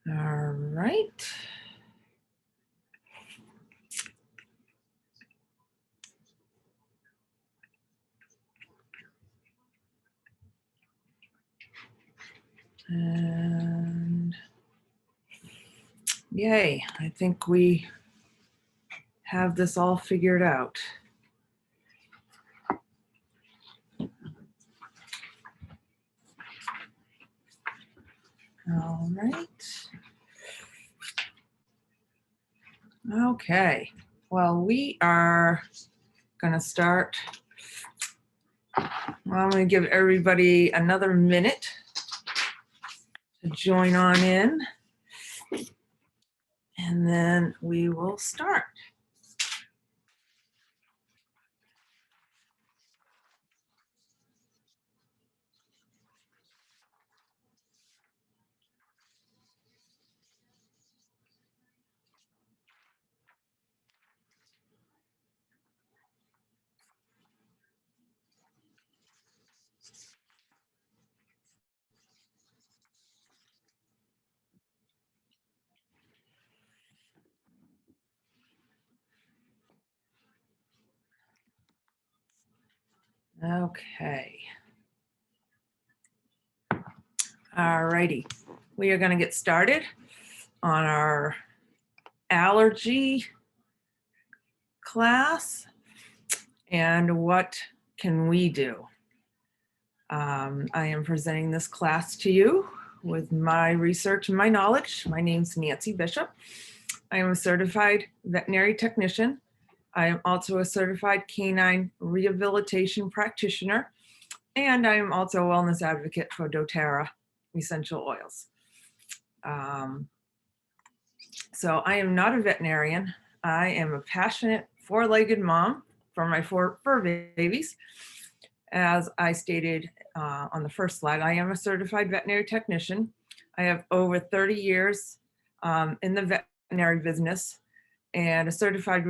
All right. And yay, I think we have this all figured out. All right. Okay, well, we are gonna start. Well, I'm gonna give everybody another minute to join on in, and then we will start. Okay. All righty. We are going to get started on our allergy class and what can we do. I am presenting this class to you with my research and my knowledge. My name's Nancy Bishop. I am a certified veterinary technician. I am also a certified canine rehabilitation practitioner, and I am also a wellness advocate for doTERRA essential oils. So I am not a veterinarian. I am a passionate four-legged mom for my four fur babies. As I stated on the first slide, I am a certified veterinary technician. I have over 30 years in the veterinary business and a certified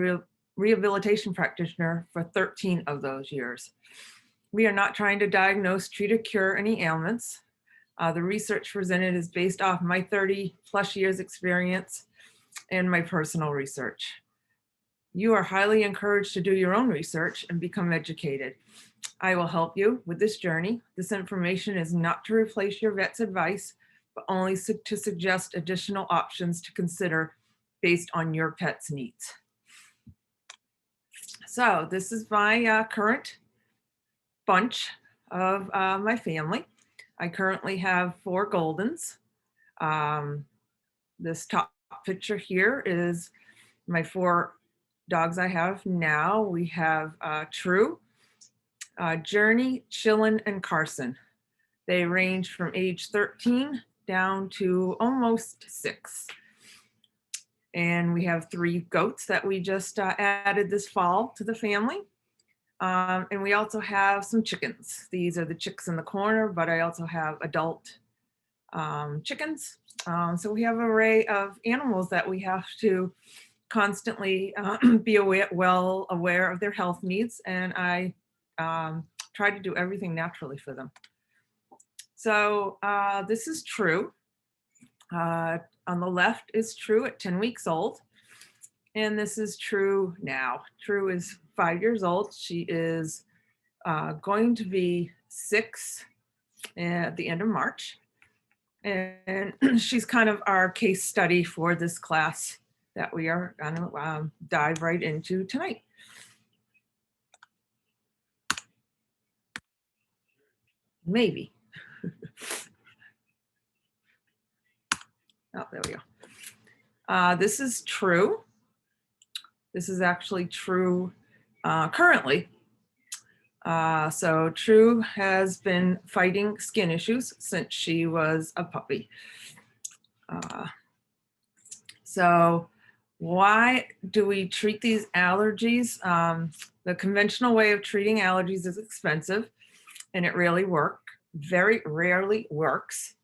rehabilitation practitioner for 13 of those years. We are not trying to diagnose, treat, or cure any ailments. The research presented is based off my 30 plus years experience and my personal research. You are highly encouraged to do your own research and become educated. I will help you with this journey. This information is not to replace your vet's advice, but only to suggest additional options to consider based on your pet's needs. So this is my current bunch of my family. I currently have 4 Goldens. This top picture here is my 4 dogs I have now. We have True, Journey, Chillin, and Carson. They range from age 13 down to almost 6. And we have 3 goats that we just added this fall to the family. And we also have some chickens. These are the chicks in the corner, but I also have adult chickens. So we have an array of animals that we have to constantly be well aware of their health needs, and I try to do everything naturally for them. So this is True. On the left is True at 10 weeks old, and this is True now. True is 5 years old. She is going to be 6 at the end of March, and she's kind of our case study for this class that we are going to dive right into tonight. Maybe. Oh, there we go. This is True. This is actually True currently. So True has been fighting skin issues since she was a puppy. So why do we treat these allergies? The conventional way of treating allergies is expensive, and it very rarely works.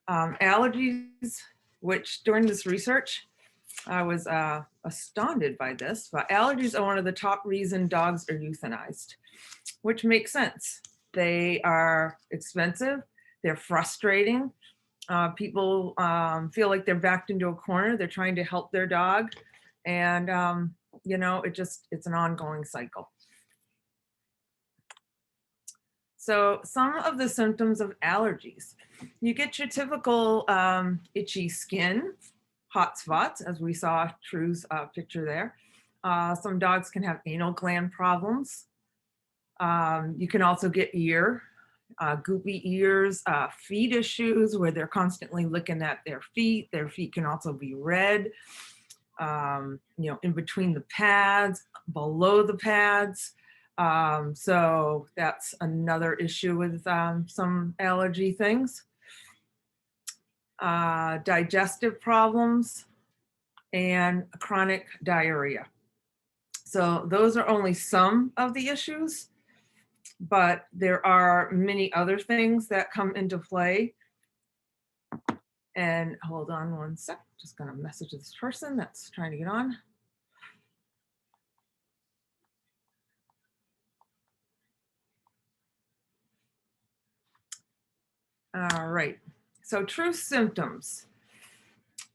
Allergies, which during this research, I was astounded by this, but allergies are one of the top reasons dogs are euthanized, which makes sense. They are expensive, they're frustrating, People feel like they're backed into a corner. They're trying to help their dog. And, you know, it's an ongoing cycle. So some of the symptoms of allergies, you get your typical itchy skin, hot spots, as we saw True's picture there. Some dogs can have anal gland problems. You can also get goopy ears, feet issues where they're constantly looking at their feet. Their feet can also be red, you know, in between the pads, below the pads. So that's another issue with some allergy things. Digestive problems and chronic diarrhea. So those are only some of the issues, but there are many other things that come into play. And hold on one sec, just gonna message this person that's trying to get on. All right, so True symptoms.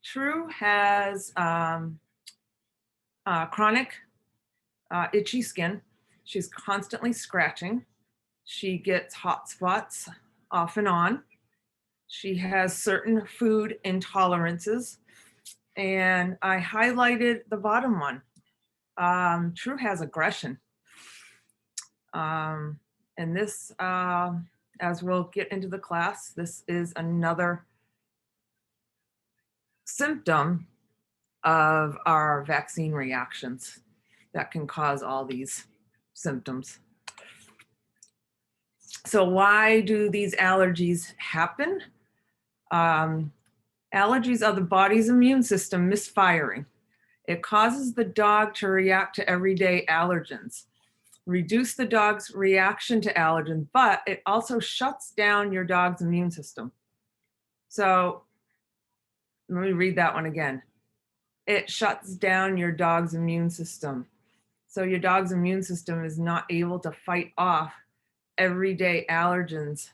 True has chronic itchy skin. She's constantly scratching. She gets hot spots off and on. She has certain food intolerances. And I highlighted the bottom one. True has aggression. And this, as we'll get into the class, this is another symptom of our vaccine reactions that can cause all these symptoms. So why do these allergies happen? Allergies are the body's immune system misfiring. It causes the dog to react to everyday allergens, reduce the dog's reaction to allergens, but it also shuts down your dog's immune system. So let me read that one again. It shuts down your dog's immune system. So your dog's immune system is not able to fight off everyday allergens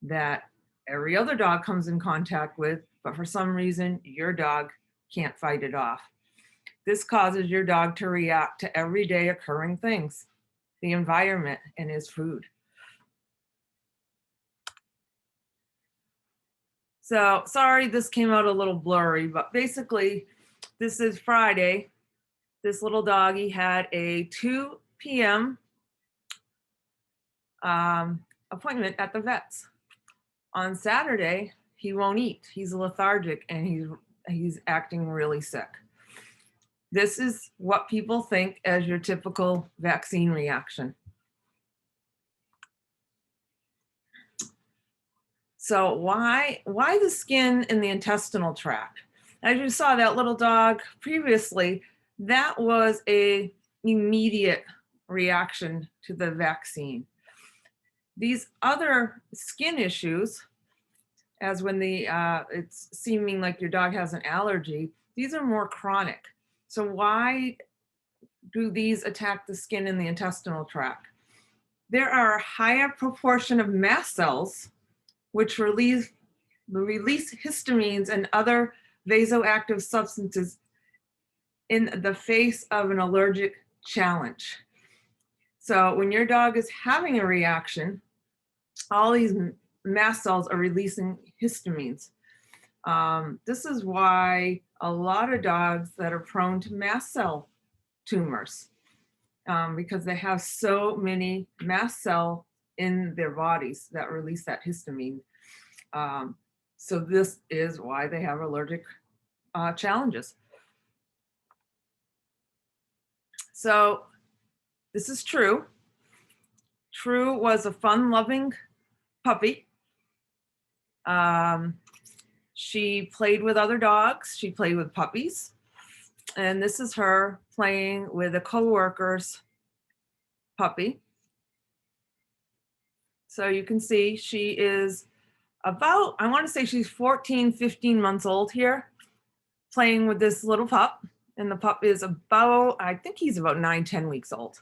that every other dog comes in contact with, but for some reason, your dog can't fight it off. This causes your dog to react to everyday occurring things, the environment, and his food. So sorry, this came out a little blurry, but basically, this is Friday. This little doggy had a 2 p.m. Appointment at the vet's. On Saturday, he won't eat. He's lethargic and he's acting really sick. This is what people think as your typical vaccine reaction. So why the skin in the intestinal tract? As you saw that little dog previously, that was an immediate reaction to the vaccine. These other skin issues, as when it's seeming like your dog has an allergy, these are more chronic. So why do these attack the skin in the intestinal tract? There are a higher proportion of mast cells which release histamines and other vasoactive substances in the face of an allergic challenge. So when your dog is having a reaction, all these mast cells are releasing histamines. This is why a lot of dogs that are prone to mast cell tumors, because they have so many mast cells in their bodies that release that histamine. So this is why they have allergic challenges. So this is True. True was a fun-loving puppy. She played with other dogs. She played with puppies. And this is her playing with a coworker's puppy. So you can see she is about, I want to say she's 14, 15 months old here, playing with this little pup. And the pup is about, I think he's about 9, 10 weeks old.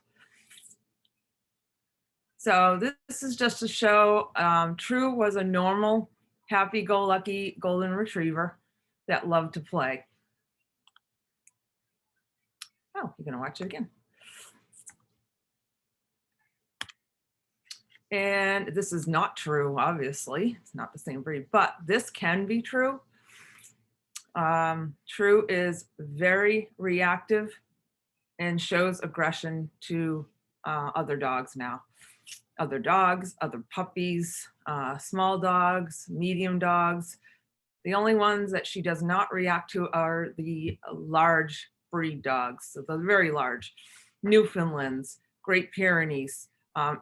So this is just to show True was a normal happy-go-lucky golden retriever that loved to play. Oh, you're gonna watch it again. And this is not true, obviously. It's not the same breed, but this can be true. True is very reactive and shows aggression to other dogs now. Other dogs, other puppies, small dogs, medium dogs. The only ones that she does not react to are the large breed dogs, so the very large. Newfoundlands, Great Pyrenees,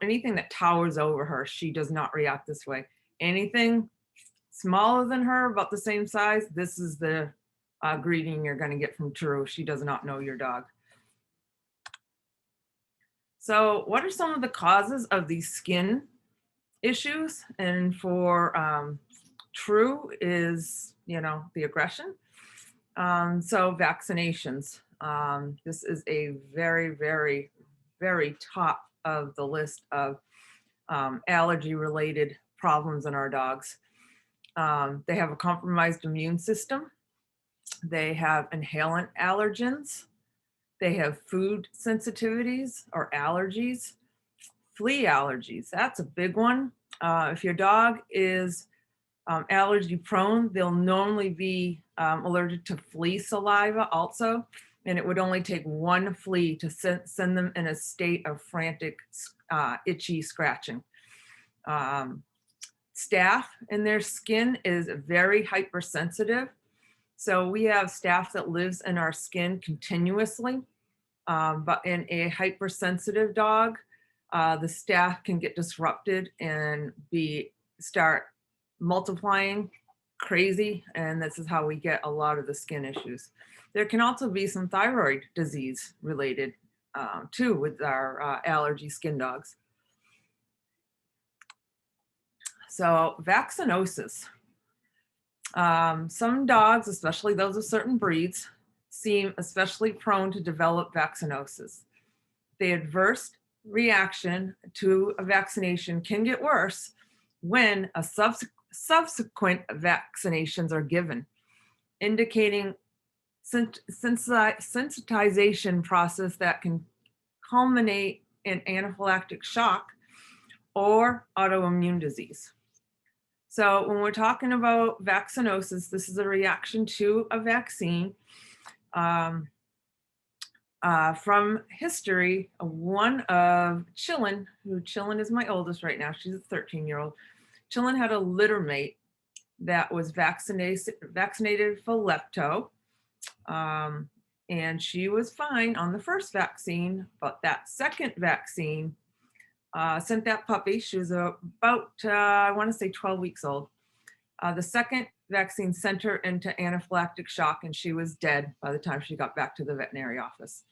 anything that towers over her, she does not react this way. Anything smaller than her, about the same size, this is the greeting you're going to get from True. She does not know your dog. So what are some of the causes of these skin issues? And for True is, the aggression. So vaccinations. This is a very, very, very top of the list of allergy related problems in our dogs. They have a compromised immune system. They have inhalant allergens. They have food sensitivities or allergies. Flea allergies, that's a big one. If your dog is allergy prone, they'll normally be allergic to flea saliva also, and it would only take one flea to send them in a state of frantic, itchy scratching. Staph in their skin is very hypersensitive. So we have staph that lives in our skin continuously, but in a hypersensitive dog, the staph can get disrupted and start multiplying crazy, and this is how we get a lot of the skin issues. There can also be some thyroid disease related too with our allergy skin dogs. So vaccinosis. Some dogs, especially those of certain breeds, seem especially prone to develop vaccinosis. The adverse reaction to a vaccination can get worse when a subsequent vaccinations are given, indicating sensitization process that can culminate in anaphylactic shock or autoimmune disease. So when we're talking about vaccinosis, this is a reaction to a vaccine. From history, one of Chillin, who Chillin is my oldest right now, she's a 13-year-old. Chillin had a litter mate that was vaccinated for lepto, and she was fine on the first vaccine, but that second vaccine sent that puppy, she was about, I want to say 12 weeks old. The second vaccine sent her into anaphylactic shock, and she was dead by the time she got back to the veterinary office.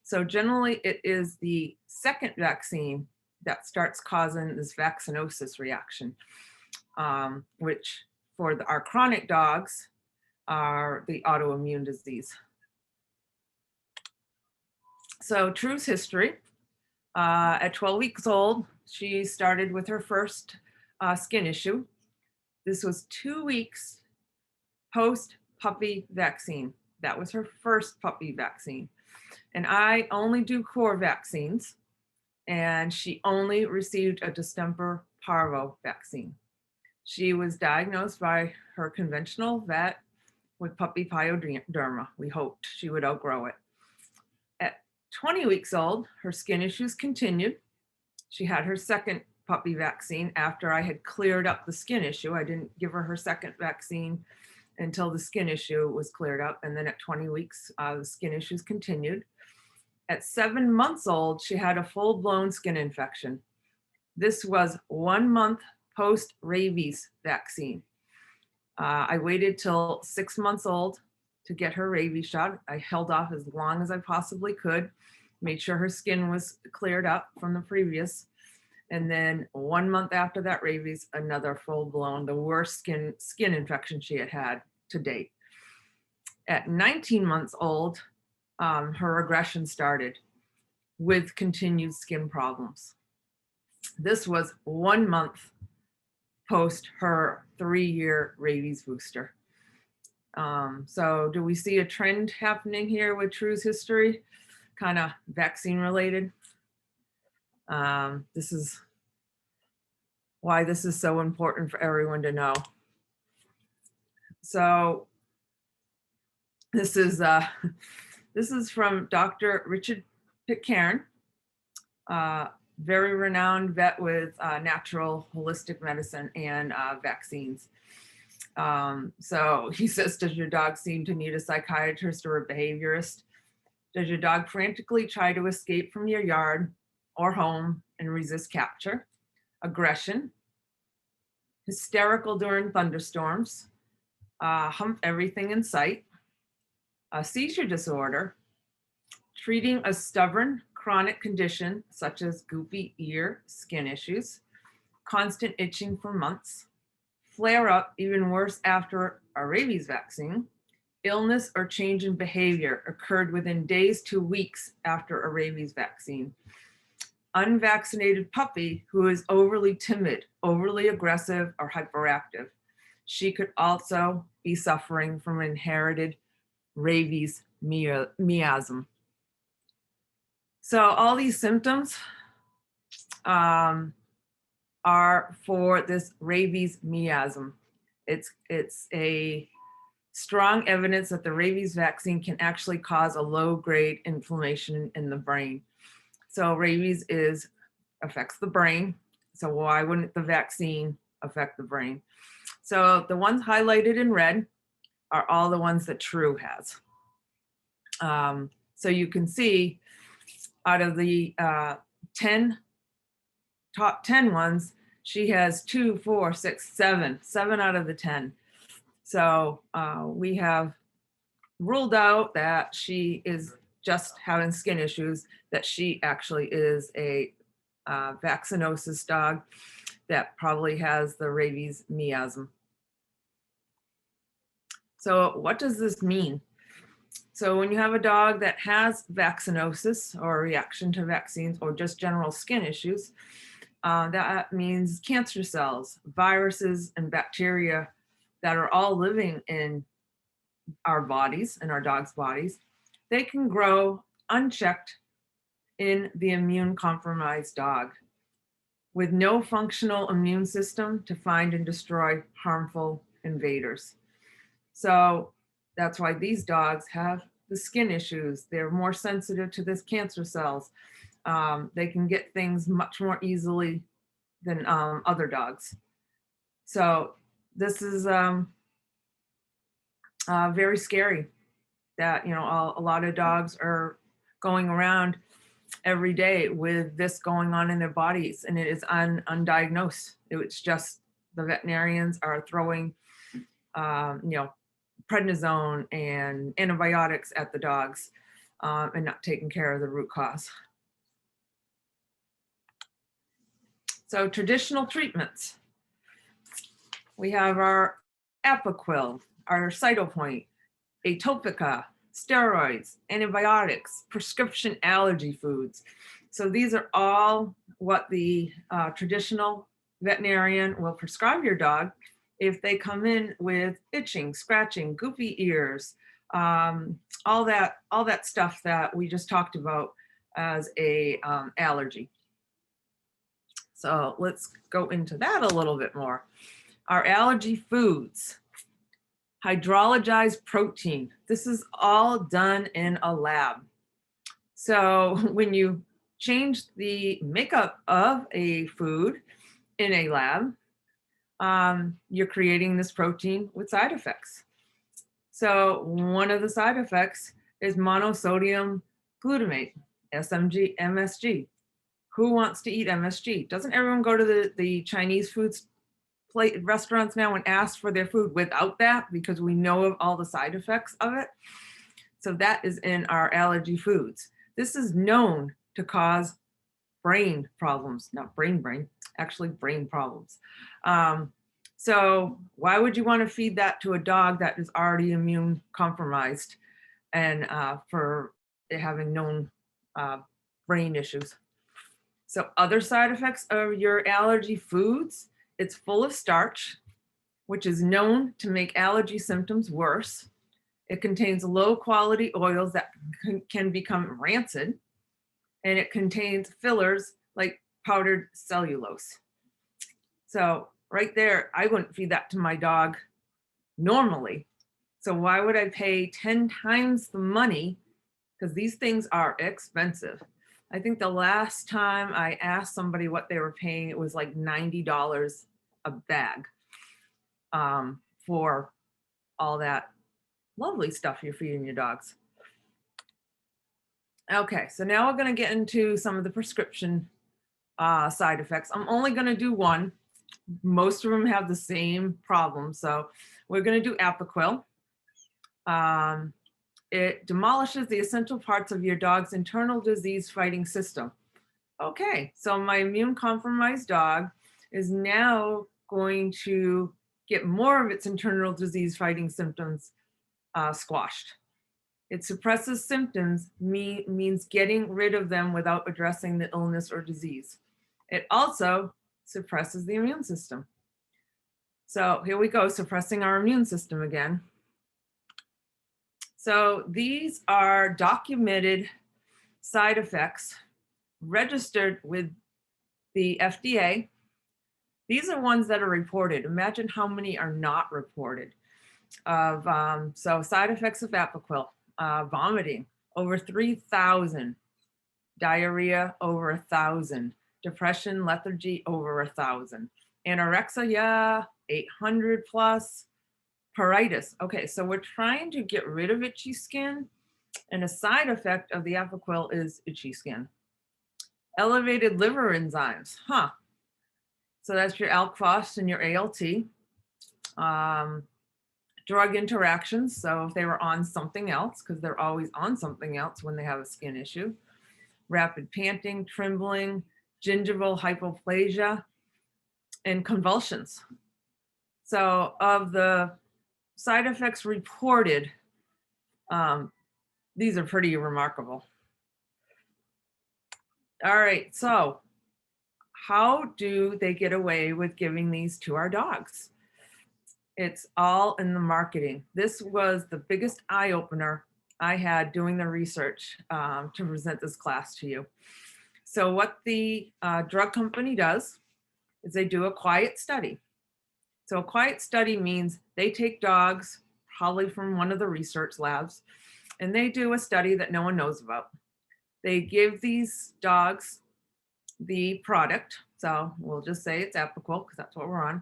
So generally it is the second vaccine that starts causing this vaccinosis reaction, which for our chronic dogs are the autoimmune disease. So True's history. At 12 weeks old, she started with her first skin issue. This was 2 weeks post puppy vaccine. That was her first puppy vaccine. And I only do core vaccines, and she only received a distemper parvo vaccine. She was diagnosed by her conventional vet with puppy pyoderma. We hoped she would outgrow it. At 20 weeks old, her skin issues continued. She had her second puppy vaccine after I had cleared up the skin issue. I didn't give her second vaccine until the skin issue was cleared up. And then at 20 weeks, the skin issues continued. At 7 months old, she had a full-blown skin infection. This was 1 month post rabies vaccine. I waited till 6 months old to get her rabies shot. I held off as long as I possibly could, made sure her skin was cleared up from the previous. And then 1 month after that rabies, another full-blown, the worst skin infection she had had to date. At 19 months old, her aggression started with continued skin problems. This was 1 month post her 3-year rabies booster. So do we see a trend happening here with True's history, kind of vaccine related? This is why this is so important for everyone to know. So this is from Dr. Richard Pitcairn, very renowned vet with natural holistic medicine and vaccines. So he says, does your dog seem to need a psychiatrist or a behaviorist? Does your dog frantically try to escape from your yard or home and resist capture? Aggression, hysterical during thunderstorms, hump everything in sight, a seizure disorder, treating a stubborn chronic condition such as goopy ear, skin issues, constant itching for months, flare up even worse after a rabies vaccine, illness or change in behavior occurred within days to weeks after a rabies vaccine, unvaccinated puppy who is overly timid, overly aggressive, or hyperactive. She could also be suffering from inherited rabies miasm. So all these symptoms are for this rabies miasm. It's a strong evidence that the rabies vaccine can actually cause a low-grade inflammation in the brain. So rabies affects the brain. So why wouldn't the vaccine affect the brain? So the ones highlighted in red are all the ones that True has. So you can see out of the top 10 ones, she has 2, 4, 6, 7 out of the 10. So we have ruled out that she is just having skin issues, that she actually is a vaccinosis dog that probably has the rabies miasm. So what does this mean? So when you have a dog that has vaccinosis or a reaction to vaccines or just general skin issues, that means cancer cells, viruses, and bacteria that are all living in our bodies, in our dog's bodies, they can grow unchecked in the immune compromised dog with no functional immune system to find and destroy harmful invaders. So that's why these dogs have the skin issues. They're more sensitive to this cancer cells. They can get things much more easily than other dogs. So this is very scary that, you know, a lot of dogs are going around every day with this going on in their bodies, and it is undiagnosed. It's just the veterinarians are throwing, prednisone and antibiotics at the dogs and not taking care of the root cause. So traditional treatments. We have our Apoquil, our Cytopoint, Atopica, steroids, antibiotics, prescription allergy foods. So these are all what the traditional veterinarian will prescribe your dog if they come in with itching, scratching, goopy ears, all that stuff that we just talked about as a allergy. So let's go into that a little bit more. Our allergy foods. Hydrolyzed protein. This is all done in a lab. So when you change the makeup of a food in a lab, you're creating this protein with side effects. So one of the side effects is monosodium glutamate, SMG, MSG. Who wants to eat MSG? Doesn't everyone go to the Chinese foods restaurants now and ask for their food without that because we know of all the side effects of it? So that is in our allergy foods. This is known to cause brain problems, not brain, actually brain problems. So why would you want to feed that to a dog that is already immune compromised and for having known brain issues? So other side effects of your allergy foods It's full of starch, which is known to make allergy symptoms worse. It contains low quality oils that can become rancid, and it contains fillers like powdered cellulose. So right there, I wouldn't feed that to my dog normally. So why would I pay 10 times the money? Because these things are expensive. I think the last time I asked somebody what they were paying, it was like $90 a bag for all that lovely stuff you're feeding your dogs. Okay, so now we're going to get into some of the prescription side effects. I'm only going to do one. Most of them have the same problem. So we're going to do Apoquel. It demolishes the essential parts of your dog's internal disease fighting system. Okay, so my immune compromised dog is now going to get more of its internal disease fighting symptoms squashed. It suppresses symptoms, means getting rid of them without addressing the illness or disease. It also suppresses the immune system. So here we go, suppressing our immune system again. So these are documented side effects registered with the FDA. These are ones that are reported. Imagine how many are not reported. So side effects of Apoquel, vomiting, over 3,000, diarrhea, over 1,000, depression, lethargy, over 1,000, anorexia, 800 plus, pruritus. Okay, so we're trying to get rid of itchy skin, and a side effect of the Apoquel is itchy skin. Elevated liver enzymes, So that's your alk-phos and your ALT. Drug interactions, so if they were on something else, because they're always on something else when they have a skin issue. Rapid panting, trembling, gingival hypoplasia, and convulsions. So of the side effects reported, these are pretty remarkable. All right, so how do they get away with giving these to our dogs? It's all in the marketing. This was the biggest eye opener I had doing the research to present this class to you. So what the drug company does is they do a quiet study. So a quiet study means they take dogs, probably from one of the research labs, and they do a study that no one knows about. They give these dogs the product. So we'll just say it's Apoquel because that's what we're on.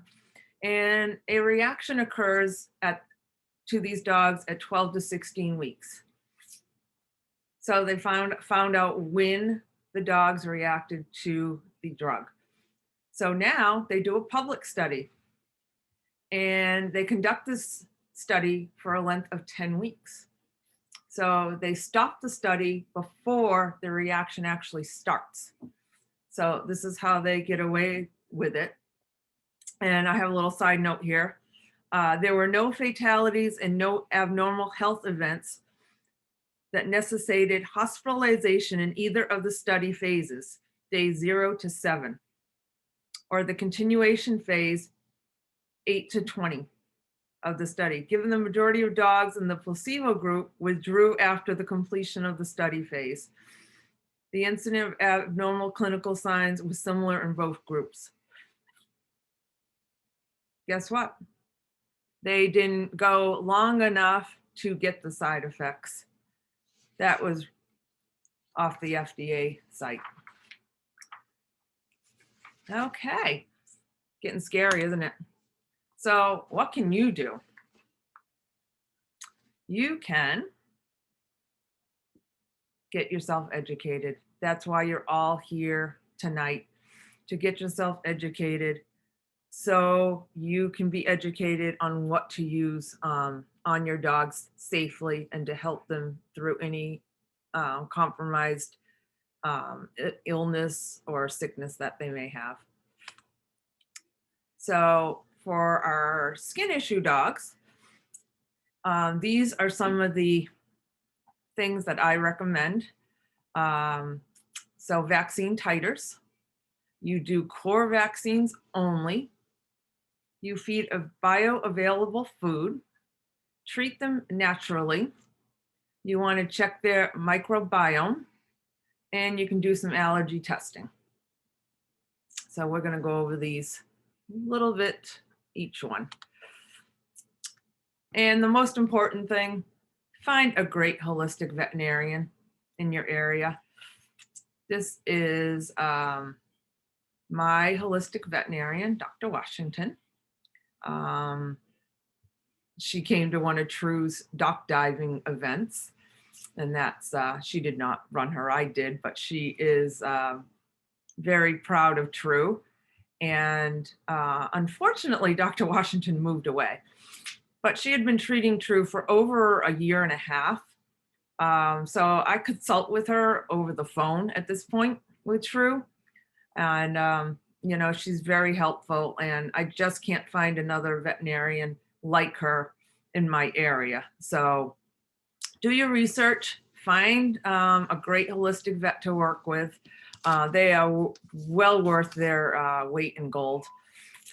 And a reaction occurs to these dogs at 12 to 16 weeks. So they found out when the dogs reacted to the drug. So now they do a public study, and they conduct this study for a length of 10 weeks. So they stop the study before the reaction actually starts. So this is how they get away with it. And I have a little side note here. There were no fatalities and no abnormal health events that necessitated hospitalization in either of the study phases, days 0 to 7, or the continuation phase, 8 to 20 of the study, given the majority of dogs in the placebo group withdrew after the completion of the study phase. The incidence of abnormal clinical signs was similar in both groups. Guess what? They didn't go long enough to get the side effects. That was off the FDA site. Okay, getting scary, isn't it? So what can you do? You can get yourself educated. That's why you're all here tonight, to get yourself educated so you can be educated on what to use on your dogs safely and to help them through any compromised illness or sickness that they may have. So for our skin issue dogs, these are some of the things that I recommend. So vaccine titers, you do core vaccines only. You feed a bioavailable food, treat them naturally. You want to check their microbiome, and you can do some allergy testing. So we're going to go over these a little bit, each one. And the most important thing, find a great holistic veterinarian in your area. This is my holistic veterinarian, Dr. Washington. She came to one of True's dock diving events, and that's, she did not run her, I did, but she is very proud of True. And unfortunately, Dr. Washington moved away, but she had been treating True for over a year and a half. So I consult with her over the phone at this point with True. And, you know, she's very helpful, and I just can't find another veterinarian like her in my area. So do your research, find a great holistic vet to work with. They are well worth their weight in gold.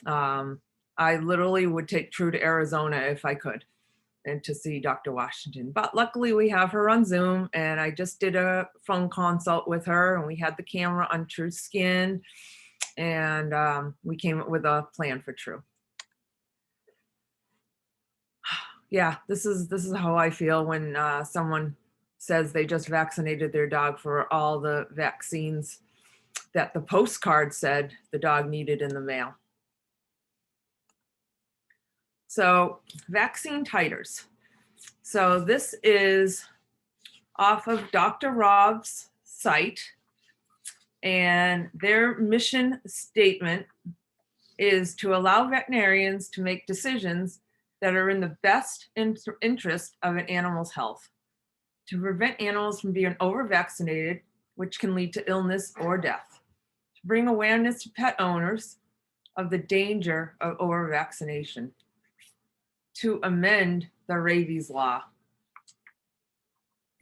I literally would take True to Arizona if I could, and to see Dr. Washington. But luckily we have her on Zoom, and I just did a phone consult with her, and we had the camera on True's skin, and we came up with a plan for True. Yeah, this is how I feel when someone says they just vaccinated their dog for all the vaccines that the postcard said the dog needed in the mail. So vaccine titers. So this is off of Dr. Rob's site, and their mission statement is to allow veterinarians to make decisions that are in the best interest of an animal's health, to prevent animals from being over-vaccinated, which can lead to illness or death, to bring awareness to pet owners of the danger of over-vaccination, to amend the rabies law.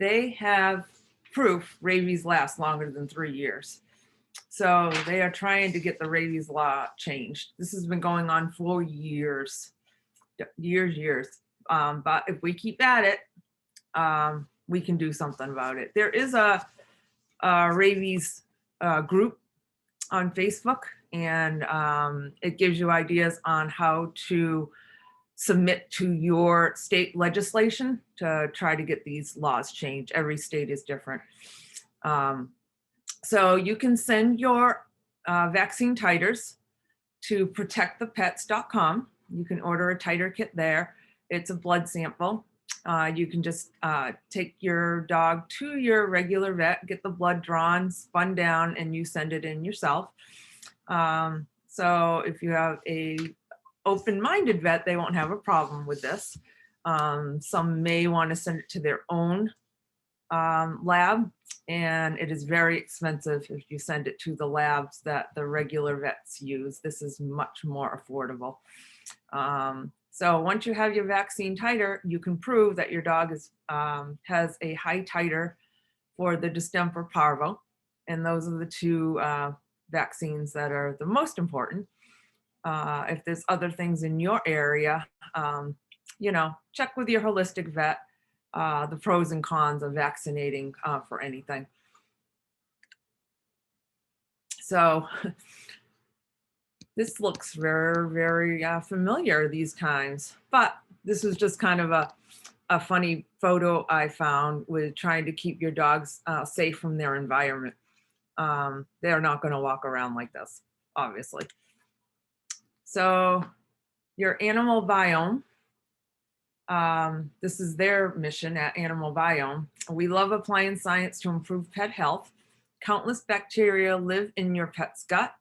They have proof rabies lasts longer than 3 years. So they are trying to get the rabies law changed. This has been going on for years. But if we keep at it, we can do something about it. There is a rabies group on Facebook, and it gives you ideas on how to submit to your state legislation to try to get these laws changed. Every state is different. So you can send your vaccine titers to protectthepets.com. You can order a titer kit there. It's a blood sample. You can just take your dog to your regular vet, get the blood drawn, spun down, and you send it in yourself. So if you have a open-minded vet, they won't have a problem with this. Some may want to send it to their own lab, and it is very expensive if you send it to the labs that the regular vets use. This is much more affordable. So once you have your vaccine titer, you can prove that your dog has a high titer for the distemper parvo, and those are the two vaccines that are the most important. If there's other things in your area, you know, check with your holistic vet the pros and cons of vaccinating for anything. So this looks very, very familiar these times, but this was just kind of a funny photo I found with trying to keep your dogs safe from their environment. They're not going to walk around like this, obviously. So your animal biome. This is their mission at Animal Biome. We love applying science to improve pet health. Countless bacteria live in your pet's gut,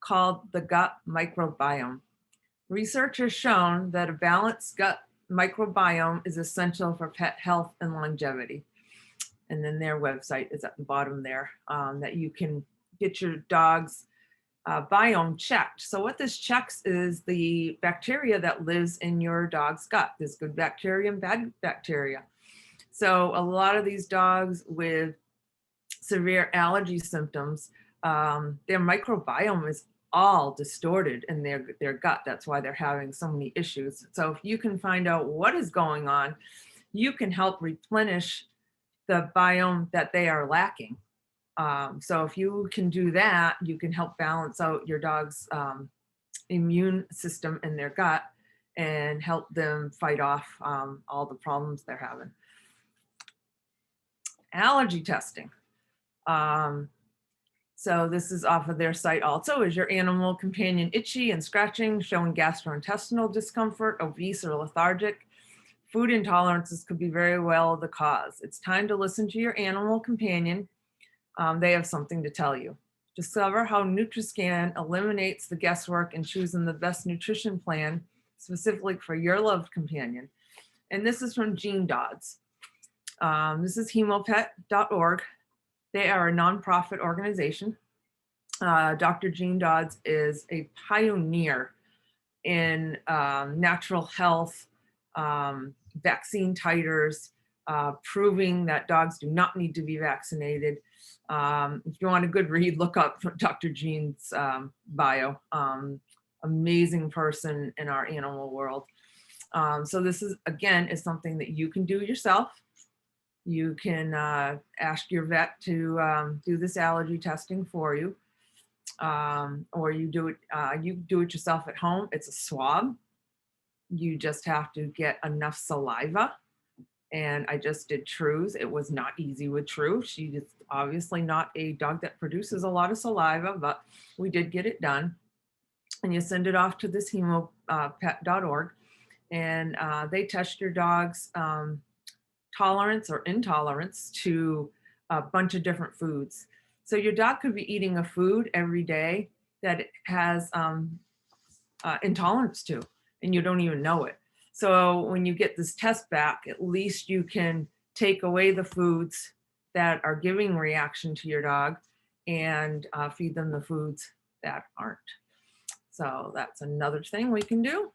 called the gut microbiome. Research has shown that a balanced gut microbiome is essential for pet health and longevity. And then their website is at the bottom there, that you can get your dog's biome checked. So what this checks is the bacteria that lives in your dog's gut. There's good bacteria and bad bacteria. So a lot of these dogs with severe allergy symptoms, their microbiome is all distorted in their gut. That's why they're having so many issues. So if you can find out what is going on, you can help replenish the biome that they are lacking. So if you can do that, you can help balance out your dog's immune system in their gut and help them fight off all the problems they're having. Allergy testing. So this is off of their site also. Is your animal companion itchy and scratching, showing gastrointestinal discomfort, obese or lethargic? Food intolerances could be very well the cause. It's time to listen to your animal companion. They have something to tell you. Discover how Nutriscan eliminates the guesswork in choosing the best nutrition plan specifically for your loved companion. And this is from Gene Dodds. This is hemopet.org. They are a nonprofit organization. Dr. Gene Dodds is a pioneer in natural health, vaccine titers, proving that dogs do not need to be vaccinated. If you want a good read, look up Dr. Gene's bio. Amazing person in our animal world. So this is, again, is something that you can do yourself. You can ask your vet to do this allergy testing for you, or you do it yourself at home. It's a swab. You just have to get enough saliva. And I just did True's. It was not easy with True. She is obviously not a dog that produces a lot of saliva, but we did get it done. And you send it off to this hemopet.org, and they test your dog's tolerance or intolerance to a bunch of different foods. So your dog could be eating a food every day that it has intolerance to, and you don't even know it. So when you get this test back, at least you can take away the foods that are giving reaction to your dog and feed them the foods that aren't. So that's another thing we can do.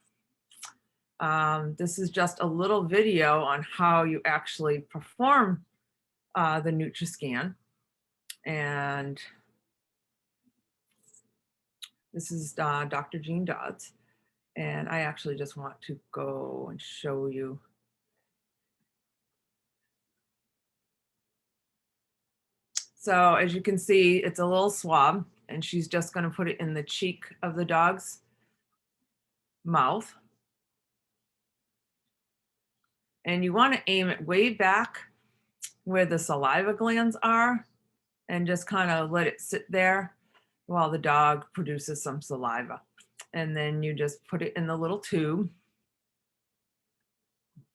This is just a little video on how you actually perform the Nutriscan. And this is Dr. Gene Dodds. And I actually just want to go and show you. So as you can see, it's a little swab, and she's just going to put it in the cheek of the dog's mouth. And you want to aim it way back where the saliva glands are and just kind of let it sit there while the dog produces some saliva. And then you just put it in the little tube.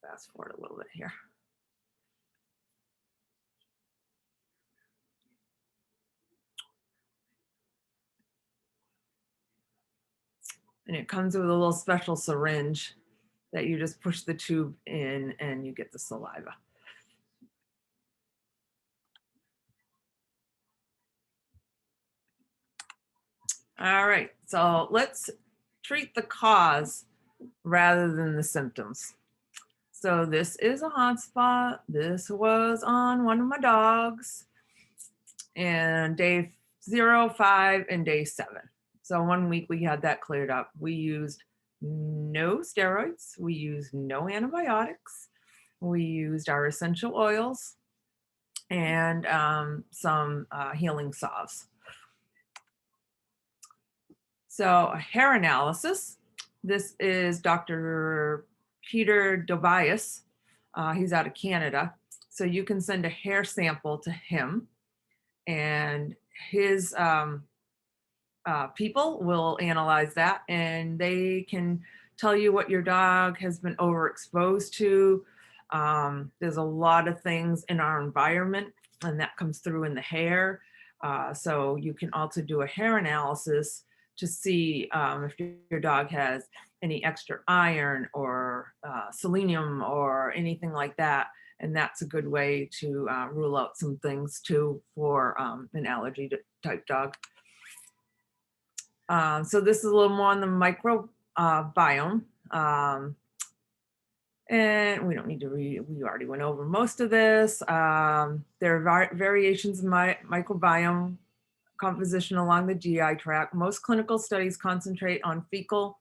Fast forward a little bit here. And it comes with a little special syringe that you just push the tube in and you get the saliva. All right, so let's treat the cause rather than the symptoms. So this is a hot spot. This was on one of my dogs, and day 0, 5, and day 7. So 1 week we had that cleared up. We used no steroids. We used no antibiotics. We used our essential oils and some healing salves. So a hair analysis. This is Dr. Peter Dobias. He's out of Canada. So you can send a hair sample to him, and his people will analyze that, and they can tell you what your dog has been overexposed to. There's a lot of things in our environment, and that comes through in the hair. So you can also do a hair analysis to see if your dog has any extra iron or selenium or anything like that. And that's a good way to rule out some things too for an allergy type dog. So this is a little more on the microbiome. And we don't need to read, we already went over most of this. There are variations in my microbiome composition along the GI tract. Most clinical studies concentrate on fecal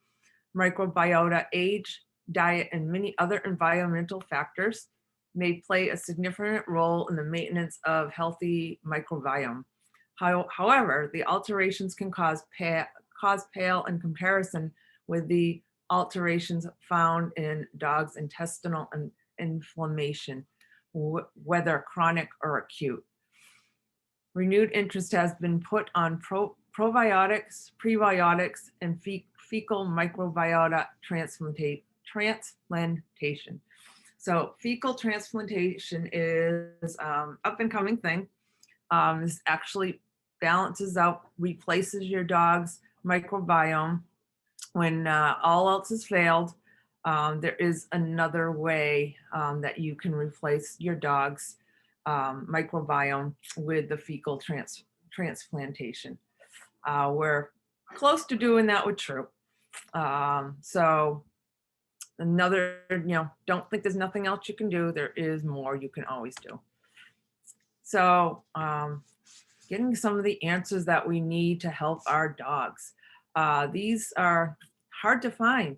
microbiota. Age, diet, and many other environmental factors may play a significant role in the maintenance of healthy microbiome. However, the alterations can cause pale in comparison with the alterations found in dogs' intestinal inflammation, whether chronic or acute. Renewed interest has been put on probiotics, prebiotics, and fecal microbiota transplantation. So fecal transplantation is up and coming thing. This actually balances out, replaces your dog's microbiome. When all else has failed, there is another way that you can replace your dog's microbiome with the fecal transplantation. We're close to doing that with True. So another, don't think there's nothing else you can do. There is more you can always do. So getting some of the answers that we need to help our dogs. These are hard to find.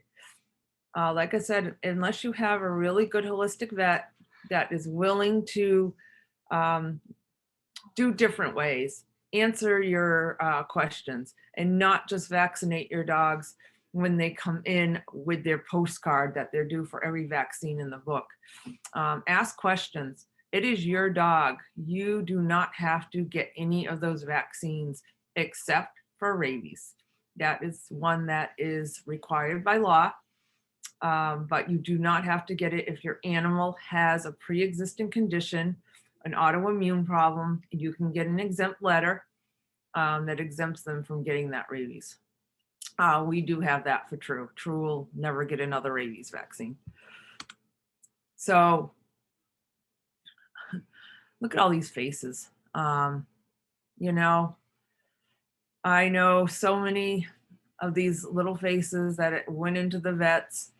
Like I said, unless you have a really good holistic vet that is willing to do different ways, answer your questions, and not just vaccinate your dogs when they come in with their postcard that they're due for every vaccine in the book. Ask questions. It is your dog. You do not have to get any of those vaccines except for rabies. That is one that is required by law, but you do not have to get it if your animal has a pre-existing condition, an autoimmune problem. You can get an exempt letter that exempts them from getting that rabies. We do have that for True. True will never get another rabies vaccine. So look at all these faces. I know so many of these little faces that went into the vets,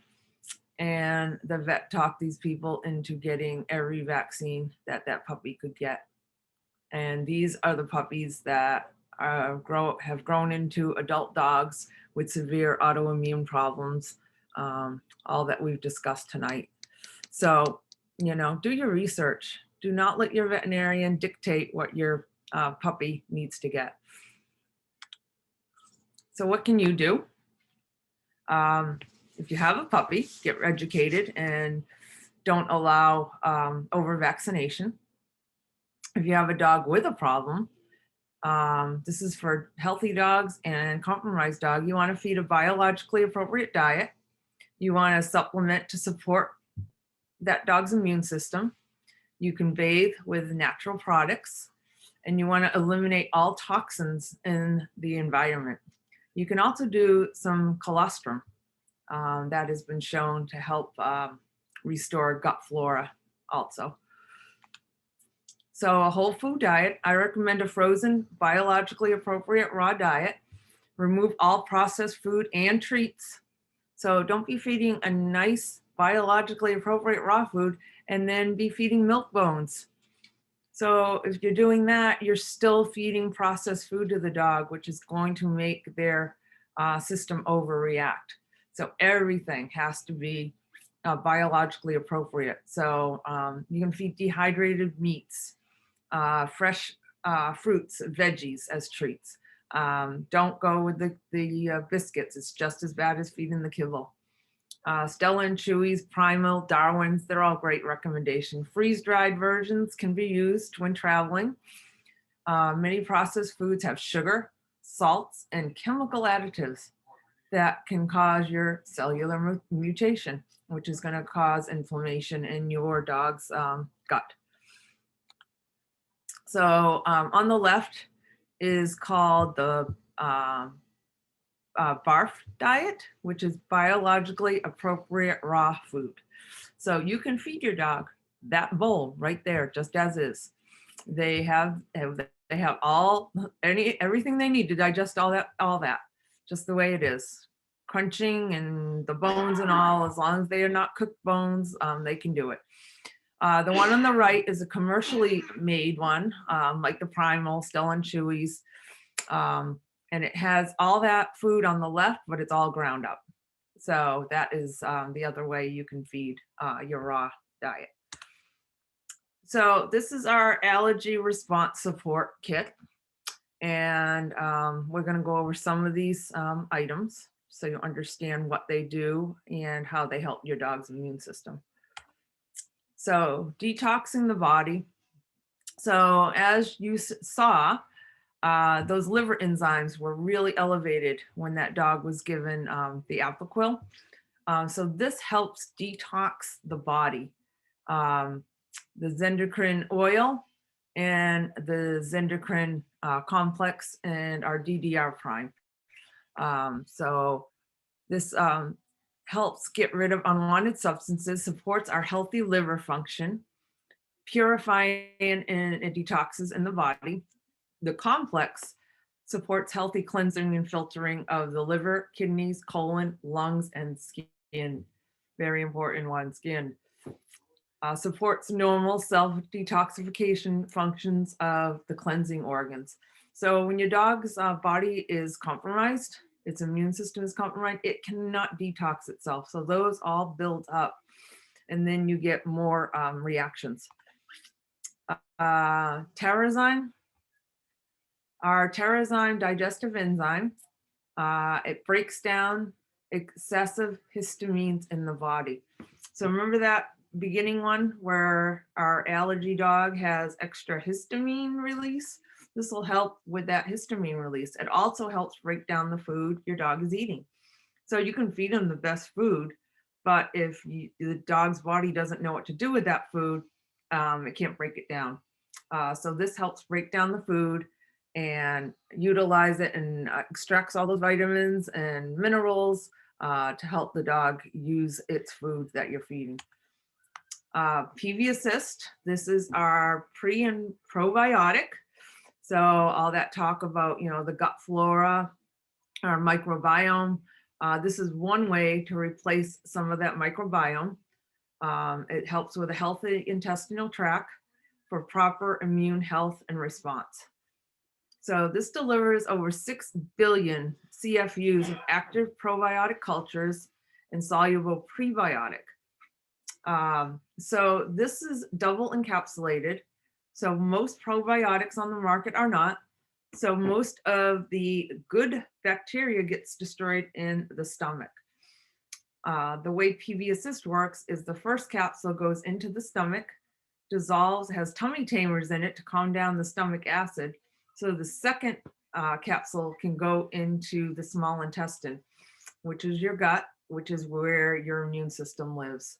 and the vet talked these people into getting every vaccine that that puppy could get. And these are the puppies that have grown into adult dogs with severe autoimmune problems, all that we've discussed tonight. So, do your research. Do not let your veterinarian dictate what your puppy needs to get. So what can you do? If you have a puppy, get educated and don't allow over vaccination. If you have a dog with a problem, this is for healthy dogs and compromised dog. You want to feed a biologically appropriate diet. You want to supplement to support that dog's immune system. You can bathe with natural products, and you want to eliminate all toxins in the environment. You can also do some colostrum that has been shown to help restore gut flora also. So a whole food diet, I recommend a frozen, biologically appropriate raw diet. Remove all processed food and treats. So don't be feeding a nice, biologically appropriate raw food and then be feeding milk bones. So if you're doing that, you're still feeding processed food to the dog, which is going to make their system overreact. So everything has to be biologically appropriate. So you can feed dehydrated meats, fresh fruits, veggies as treats. Don't go with the biscuits. It's just as bad as feeding the kibble. Stella and Chewy's, Primal, Darwin's, they're all great recommendations. Freeze-dried versions can be used when traveling. Many processed foods have sugar, salts, and chemical additives that can cause your cellular mutation, which is going to cause inflammation in your dog's gut. So on the left is called the BARF diet, which is biologically appropriate raw food. So you can feed your dog that bowl right there, just as is. They have everything they need to digest all that, just the way it is. Crunching and the bones and all, as long as they are not cooked bones, they can do it. The one on the right is a commercially made one, like the Primal, Stella and Chewy's. And it has all that food on the left, but it's all ground up. So that is the other way you can feed your raw diet. So this is our allergy response support kit. And we're going to go over some of these items so you understand what they do and how they help your dog's immune system. So detoxing the body. So as you saw, those liver enzymes were really elevated when that dog was given the Apoquil. So this helps detox the body. The Zendocrine oil and the Zendocrine complex and our DDR prime. So this helps get rid of unwanted substances, supports our healthy liver function, purifying and it detoxes in the body. The complex supports healthy cleansing and filtering of the liver, kidneys, colon, lungs, and skin. Very important one, skin. Supports normal self-detoxification functions of the cleansing organs. So when your dog's body is compromised, its immune system is compromised, it cannot detox itself. So those all build up and then you get more reactions. Tarazyme, our Tarazyme digestive enzyme, it breaks down excessive histamines in the body. So remember that beginning one where our allergy dog has extra histamine release? This will help with that histamine release. It also helps break down the food your dog is eating. So you can feed them the best food, but if the dog's body doesn't know what to do with that food, it can't break it down. So this helps break down the food and utilize it and extracts all those vitamins and minerals to help the dog use its food that you're feeding. PV Assist, this is our pre and probiotic. So all that talk about, the gut flora, our microbiome, this is one way to replace some of that microbiome. It helps with a healthy intestinal tract for proper immune health and response. So this delivers over 6 billion CFUs of active probiotic cultures and soluble prebiotic. So this is double encapsulated. So most probiotics on the market are not. So most of the good bacteria gets destroyed in the stomach. The way PV Assist works is the first capsule goes into the stomach, dissolves, has tummy tamers in it to calm down the stomach acid. So the second capsule can go into the small intestine, which is your gut, which is where your immune system lives.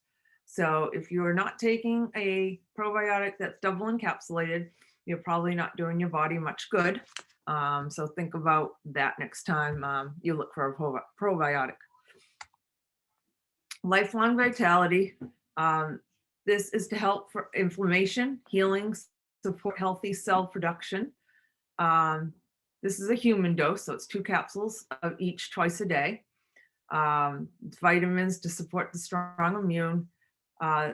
So if you're not taking a probiotic that's double encapsulated, you're probably not doing your body much good. So think about that next time you look for a probiotic. Lifelong Vitality. This is to help for inflammation, healing, support healthy cell production. This is a human dose, so it's 2 capsules of each twice a day. Vitamins to support the strong immune.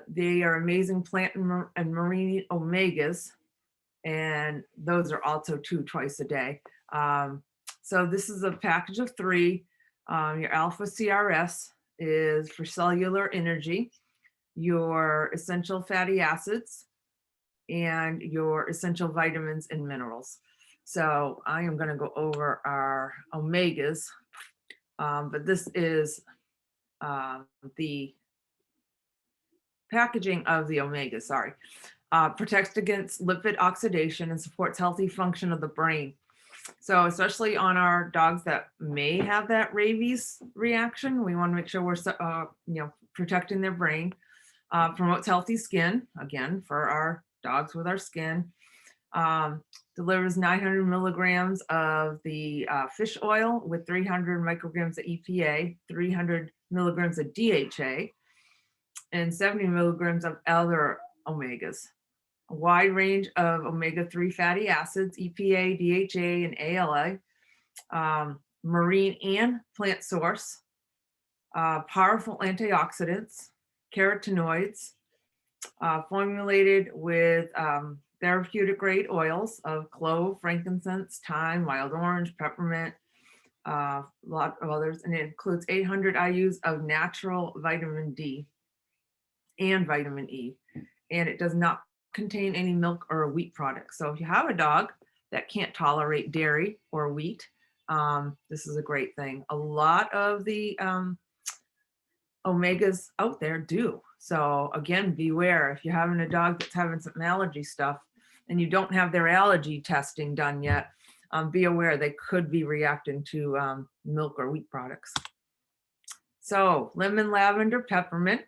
They are amazing plant and marine omegas, and those are also 2 twice a day. So this is a package of 3. Your alpha CRS is for cellular energy, your essential fatty acids, and your essential vitamins and minerals. So I am going to go over our omegas, but this is the packaging of the omega, sorry. Protects against lipid oxidation and supports healthy function of the brain. So especially on our dogs that may have that rabies reaction, we want to make sure we're protecting their brain. Promotes healthy skin, again, for our dogs with our skin. Delivers 900 milligrams of the fish oil with 300 micrograms of EPA, 300 milligrams of DHA, and 70 milligrams of other omegas. A wide range of omega-3 fatty acids, EPA, DHA, and ALA, marine and plant source, powerful antioxidants, carotenoids, formulated with therapeutic grade oils of clove, frankincense, thyme, wild orange, peppermint, a lot of others, and it includes 800 IUs of natural vitamin D and vitamin E, and it does not contain any milk or wheat products. So if you have a dog that can't tolerate dairy or wheat, this is a great thing. A lot of the omegas out there do. So again, beware if you're having a dog that's having some allergy stuff and you don't have their allergy testing done yet, be aware they could be reacting to milk or wheat products. So lemon, lavender, peppermint,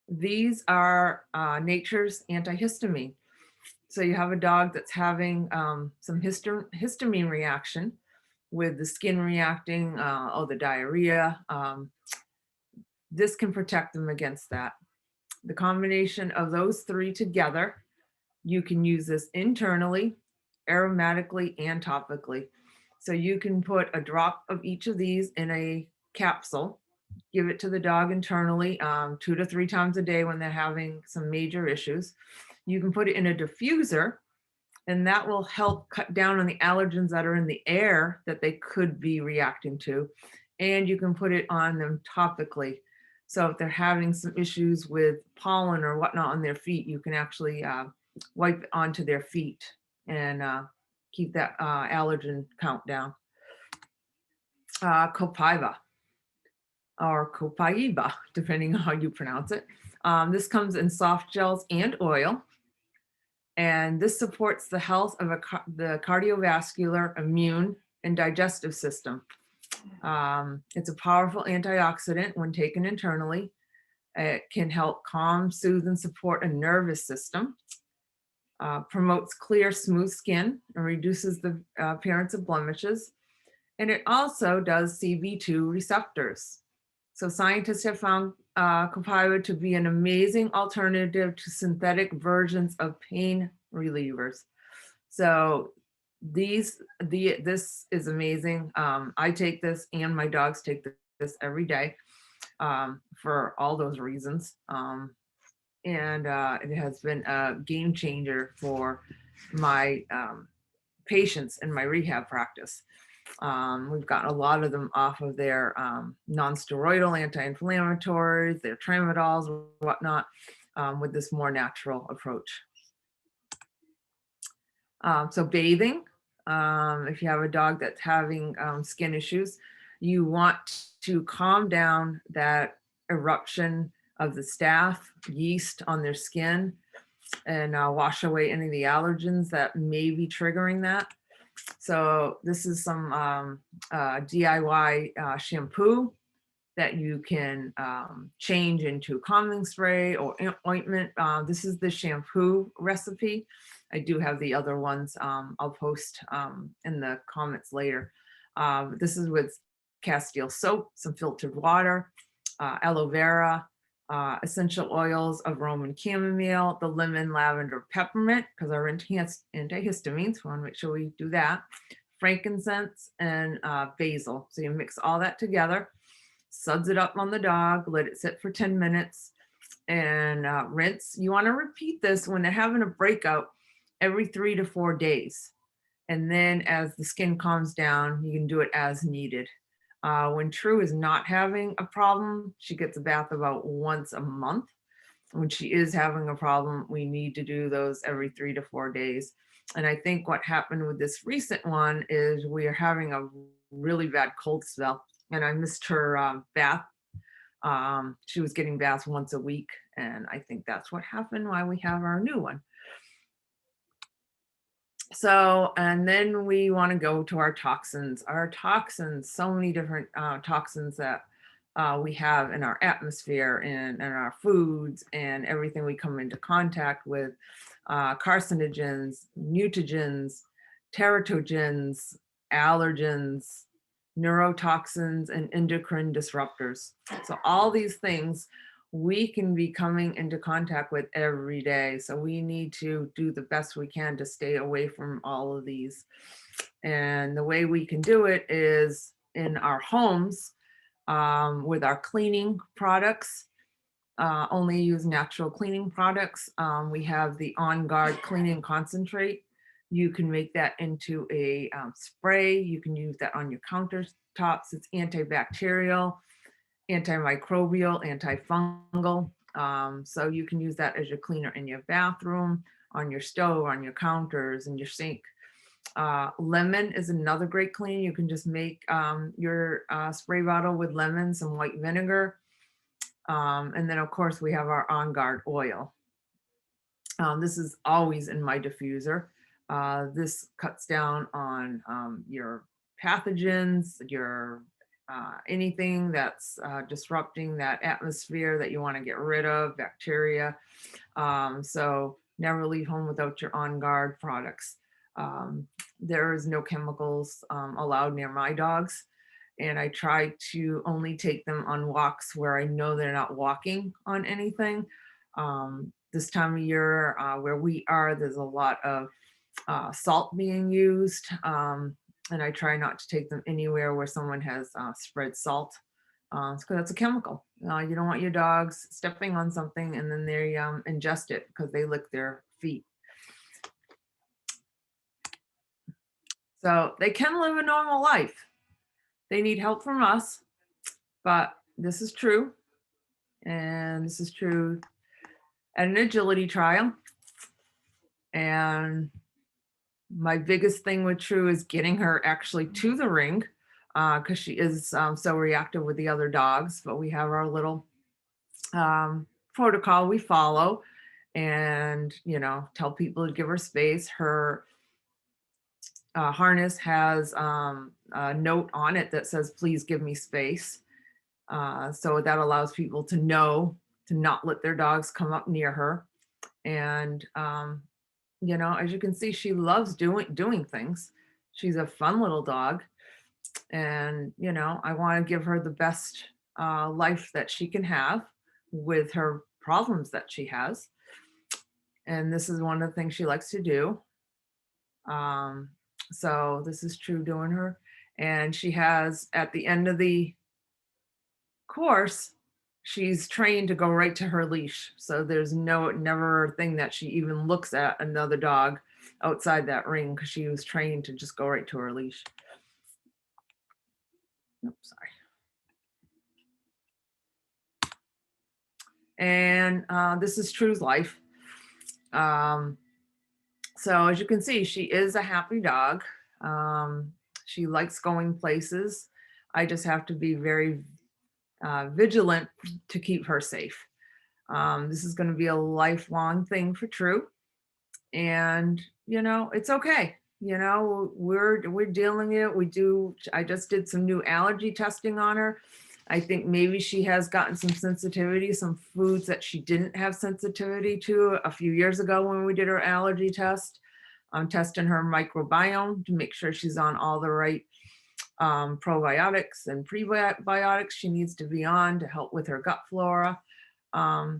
these are nature's antihistamine. So you have a dog that's having some histamine reaction with the skin reacting, the diarrhea. This can protect them against that. The combination of those three together, you can use this internally, aromatically, and topically. So you can put a drop of each of these in a capsule, give it to the dog internally 2 to 3 times a day when they're having some major issues. You can put it in a diffuser, and that will help cut down on the allergens that are in the air that they could be reacting to. And you can put it on them topically. So if they're having some issues with pollen or whatnot on their feet, you can actually wipe it onto their feet and keep that allergen count down. Copaiba or copaiba, depending on how you pronounce it. This comes in soft gels and oil. And this supports the health of the cardiovascular, immune, and digestive system. It's a powerful antioxidant when taken internally. It can help calm, soothe, and support a nervous system. Promotes clear, smooth skin and reduces the appearance of blemishes. And it also does CB2 receptors. So scientists have found copaiba to be an amazing alternative to synthetic versions of pain relievers. So this is amazing. I take this and my dogs take this every day for all those reasons. And it has been a game changer for my patients in my rehab practice. We've gotten a lot of them off of their non-steroidal anti-inflammatories, their tramadols, whatnot, with this more natural approach. So bathing, if you have a dog that's having skin issues, you want to calm down that eruption of the staph, yeast on their skin, and wash away any of the allergens that may be triggering that. So this is some DIY shampoo that you can change into calming spray or ointment. This is the shampoo recipe. I do have the other ones I'll post in the comments later. This is with Castile soap, some filtered water, aloe vera, essential oils of Roman chamomile, the lemon, lavender, peppermint, because our antihistamines, we want to make sure we do that, frankincense, and basil. So you mix all that together, suds it up on the dog, let it sit for 10 minutes, and rinse. You want to repeat this when they're having a breakout every 3 to 4 days. And then as the skin calms down, you can do it as needed. When True is not having a problem, she gets a bath about once a month. When she is having a problem, we need to do those every 3 to 4 days. And I think what happened with this recent one is we are having a really bad cold spell, and I missed her bath. She was getting baths once a week, and I think that's what happened why we have our new one. So, and then we want to go to our toxins. Our toxins, so many different toxins that we have in our atmosphere and in our foods and everything we come into contact with, carcinogens, mutagens, teratogens, allergens, neurotoxins, and endocrine disruptors. So all these things we can be coming into contact with every day. So we need to do the best we can to stay away from all of these. And the way we can do it is in our homes with our cleaning products. only use natural cleaning products. We have the On Guard Cleaning Concentrate. You can make that into a spray. You can use that on your countertops. It's antibacterial, antimicrobial, antifungal. So you can use that as your cleaner in your bathroom, on your stove, on your counters, and your sink. Lemon is another great clean. You can just make your spray bottle with lemons and white vinegar. And then of course we have our On Guard oil. This is always in my diffuser. This cuts down on your pathogens, your anything that's disrupting that atmosphere that you want to get rid of, bacteria. So never leave home without your On Guard products. There is no chemicals allowed near my dogs. And I try to only take them on walks where I know they're not walking on anything. This time of year where we are, there's a lot of salt being used. And I try not to take them anywhere where someone has spread salt because that's a chemical. You don't want your dogs stepping on something and then they ingest it because they lick their feet. So they can live a normal life. They need help from us, but this is true. And this is true at an agility trial. And my biggest thing with True is getting her actually to the ring because she is so reactive with the other dogs. But we have our little protocol we follow and, you know, tell people to give her space. Her harness has a note on it that says, please give me space. So that allows people to know to not let their dogs come up near her. And, you know, as you can see, she loves doing things. She's a fun little dog. And, you know, I want to give her the best life that she can have with her problems that she has. And this is one of the things she likes to do. So this is True doing her. And she has, at the end of the course, she's trained to go right to her leash. So there's never a thing that she even looks at another dog outside that ring because she was trained to just go right to her leash. Oops, sorry. And this is True's life. So as you can see, she is a happy dog. She likes going places. I just have to be very vigilant to keep her safe. This is going to be a lifelong thing for True. And, you know, it's okay. You know, we're dealing it. I just did some new allergy testing on her. I think maybe she has gotten some sensitivity, some foods that she didn't have sensitivity to a few years ago when we did her allergy test. I'm testing her microbiome to make sure she's on all the right probiotics and prebiotics she needs to be on to help with her gut flora,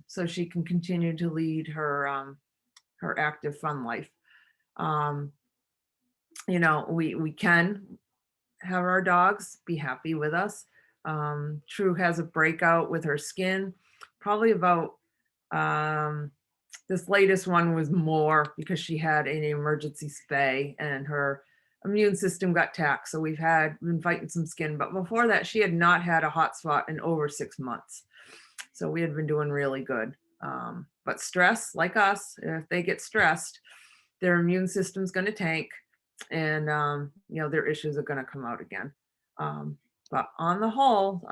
so she can continue to lead her her active, fun life. You know, we can have our dogs be happy with us. True has a breakout with her skin, probably about this latest one was more because she had an emergency spay and her immune system got taxed. So we've been fighting some skin, but before that, she had not had a hot spot in over 6 months. So we had been doing really good. But stress, like us, if they get stressed, their immune system's going to tank and, you know, their issues are going to come out again. But on the whole,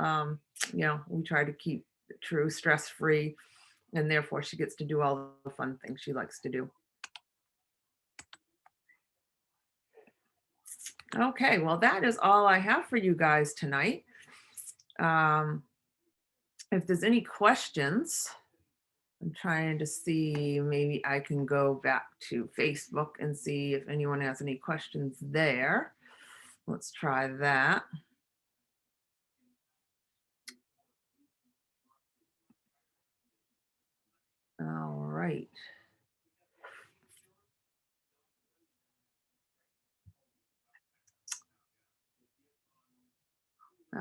you know, we try to keep True stress-free and therefore she gets to do all the fun things she likes to do. Okay, well, that is all I have for you guys tonight. If there's any questions, I'm trying to see, maybe I can go back to Facebook and see if anyone has any questions there. Let's try that. All right.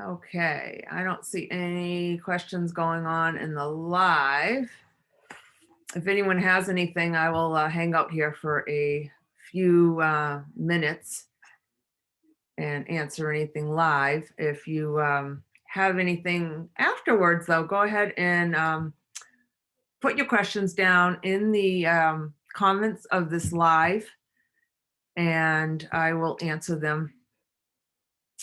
Okay, I don't see any questions going on in the live. If anyone has anything, I will hang out here for a few minutes and answer anything live. If you have anything afterwards, though, go ahead and put your questions down in the comments of this live, and I will answer them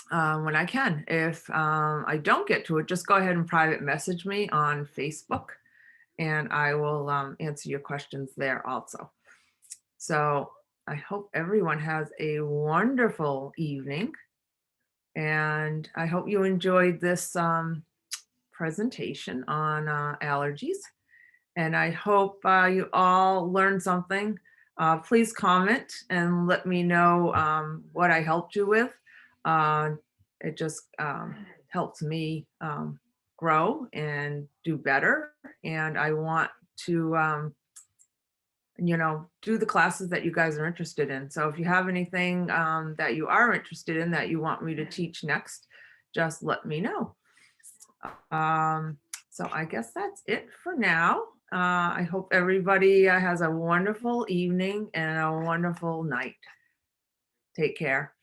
when I can. If I don't get to it, just go ahead and private message me on Facebook, and I will answer your questions there also. So I hope everyone has a wonderful evening, and I hope you enjoyed this presentation on allergies. And I hope you all learned something. Please comment and let me know what I helped you with. Uh, it just helps me grow and do better. And I want to, do the classes that you guys are interested in. So if you have anything that you are interested in that you want me to teach next, just let me know. Um, so I guess that's it for now. I hope everybody has a wonderful evening and a wonderful night. Take care.